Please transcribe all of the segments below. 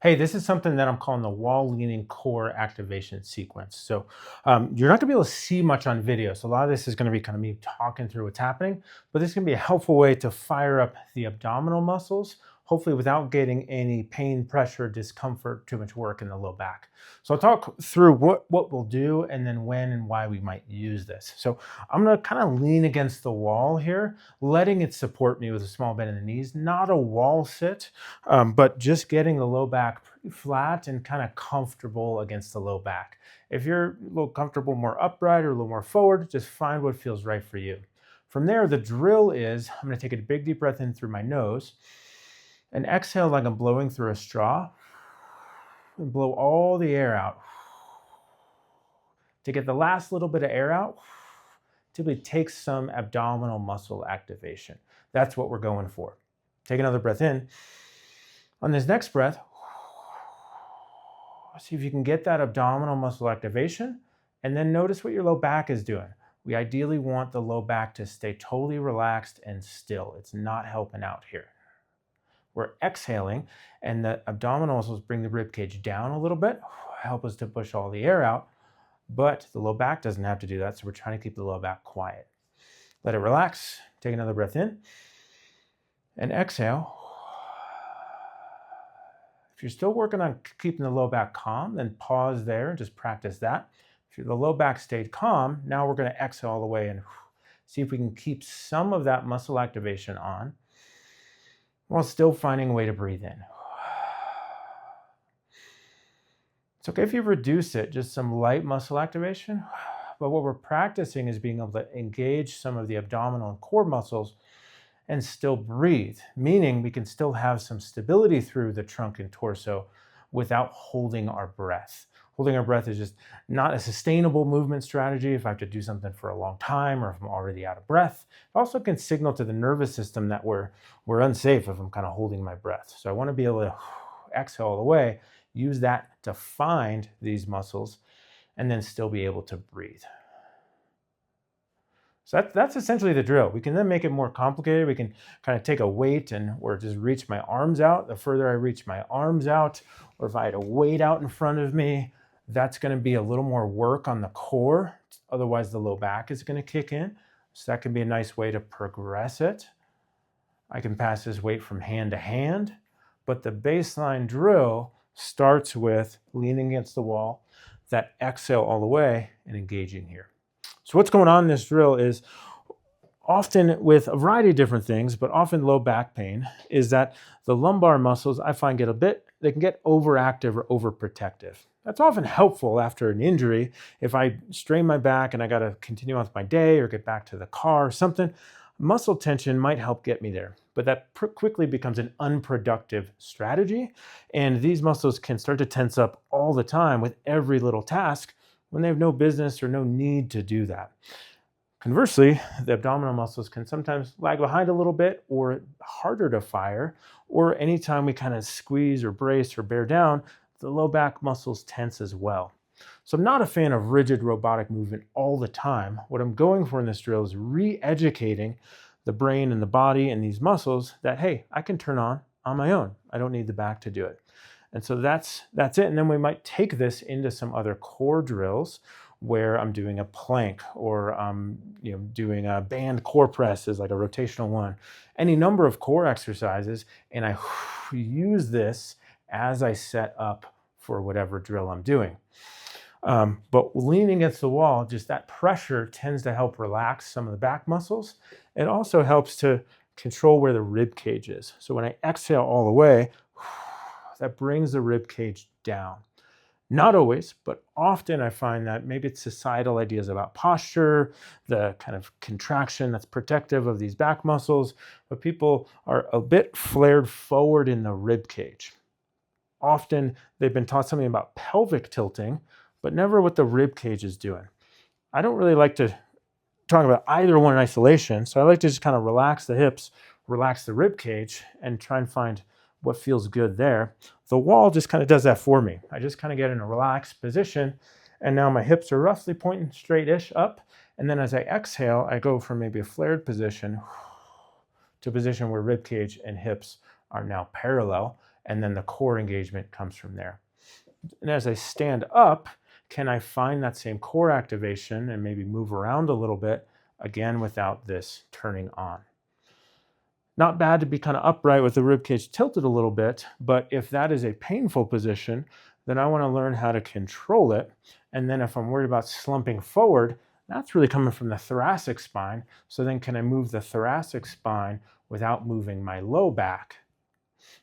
Hey, this is something that I'm calling the wall leaning core activation sequence. So you're not gonna be able to see much on video. So a lot of this is gonna be kind of me talking through what's happening, but this can be a helpful way to fire up the abdominal muscles, hopefully without getting any pain, pressure, discomfort, too much work in the low back. So I'll talk through what we'll do and then when and why we might use this. So I'm gonna kind of lean against the wall here, letting it support me with a small bend in the knees, not a wall sit, but just getting the low back pretty flat and kind of comfortable against the low back. If you're a little comfortable more upright or a little more forward, just find what feels right for you. From there, the drill is I'm going to take a big deep breath in through my nose and exhale like I'm blowing through a straw and blow all the air out. To get the last little bit of air out, typically takes some abdominal muscle activation. That's what we're going for. Take another breath in. On this next breath, see if you can get that abdominal muscle activation and then notice what your low back is doing. We ideally want the low back to stay totally relaxed and still. It's not helping out here. We're exhaling and the abdominal muscles bring the rib cage down a little bit, help us to push all the air out, but the low back doesn't have to do that. So we're trying to keep the low back quiet. Let it relax. Take another breath in and exhale. If you're still working on keeping the low back calm, then pause there and just practice that. If the low back stayed calm, now we're going to exhale all the way and see if we can keep some of that muscle activation on while still finding a way to breathe in. It's okay if you reduce it, just some light muscle activation, but what we're practicing is being able to engage some of the abdominal and core muscles and still breathe, meaning we can still have some stability through the trunk and torso without holding our breath. Holding our breath is just not a sustainable movement strategy if I have to do something for a long time or if I'm already out of breath. It also can signal to the nervous system that we're unsafe if I'm kind of holding my breath. So I want to be able to exhale all the way, use that to find these muscles, and then still be able to breathe. So that's essentially the drill. We can then make it more complicated. We can kind of take a weight or just reach my arms out. The further I reach my arms out, or if I had a weight out in front of me, that's going to be a little more work on the core. Otherwise, the low back is going to kick in. So that can be a nice way to progress it. I can pass this weight from hand to hand, but the baseline drill starts with leaning against the wall, that exhale all the way, and engaging here. So what's going on in this drill is often with a variety of different things, but often low back pain, is that the lumbar muscles I find they can get overactive or overprotective. That's often helpful after an injury. If I strain my back and I got to continue on with my day or get back to the car or something, muscle tension might help get me there. But that quickly becomes an unproductive strategy. And these muscles can start to tense up all the time with every little task when they have no business or no need to do that. Conversely, the abdominal muscles can sometimes lag behind a little bit or harder to fire, or anytime we kind of squeeze or brace or bear down, the low back muscles tense as well. So I'm not a fan of rigid robotic movement all the time. What I'm going for in this drill is re-educating the brain and the body and these muscles that, hey, I can turn on my own. I don't need the back to do it. And so that's it. And then we might take this into some other core drills where I'm doing a plank or doing a band core press is like a rotational one, any number of core exercises. And I use this as I set up for whatever drill I'm doing. But leaning against the wall, just that pressure tends to help relax some of the back muscles. It also helps to control where the rib cage is. So when I exhale all the way, that brings the rib cage down. Not always, but often I find that maybe it's societal ideas about posture, the kind of contraction that's protective of these back muscles, but people are a bit flared forward in the rib cage. Often they've been taught something about pelvic tilting, but never what the rib cage is doing. I don't really like to talk about either one in isolation, so I like to just kind of relax the hips, relax the rib cage, and try and find what feels good there. The wall just kind of does that for me. I just kind of get in a relaxed position, and now my hips are roughly pointing straight-ish up, and then as I exhale, I go from maybe a flared position to a position where rib cage and hips are now parallel, and then the core engagement comes from there. And as I stand up, can I find that same core activation and maybe move around a little bit, again, without this turning on? Not bad to be kind of upright with the rib cage tilted a little bit, but if that is a painful position, then I want to learn how to control it. And then if I'm worried about slumping forward, that's really coming from the thoracic spine. So then can I move the thoracic spine without moving my low back?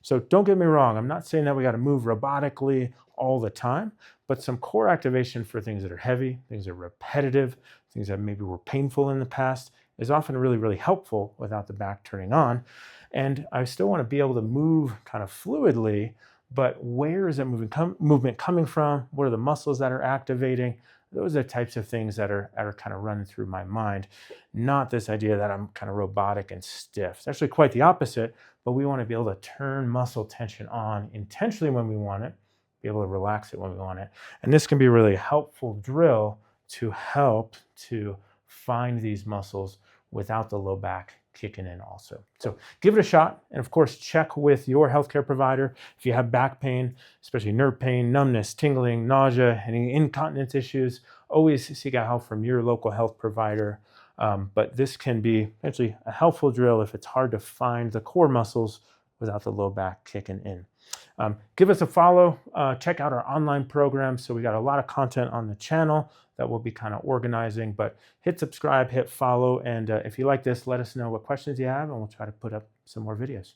So don't get me wrong, I'm not saying that we got to move robotically all the time, but some core activation for things that are heavy, things that are repetitive, things that maybe were painful in the past is often really, really helpful without the back turning on. And I still want to be able to move kind of fluidly, but where is that movement coming from? What are the muscles that are activating? Those are the types of things that are kind of running through my mind, not this idea that I'm kind of robotic and stiff. It's actually quite the opposite, but we want to be able to turn muscle tension on intentionally when we want it, be able to relax it when we want it. And this can be a really helpful drill to help to find these muscles without the low back kicking in also. So give it a shot. And of course, check with your healthcare provider. If you have back pain, especially nerve pain, numbness, tingling, nausea, any incontinence issues, always seek out help from your local health provider. But this can be actually a helpful drill if it's hard to find the core muscles without the low back kicking in. Give us a follow, check out our online program. So we got a lot of content on the channel that we'll be kind of organizing, but hit subscribe, hit follow. And if you like this, let us know what questions you have and we'll try to put up some more videos.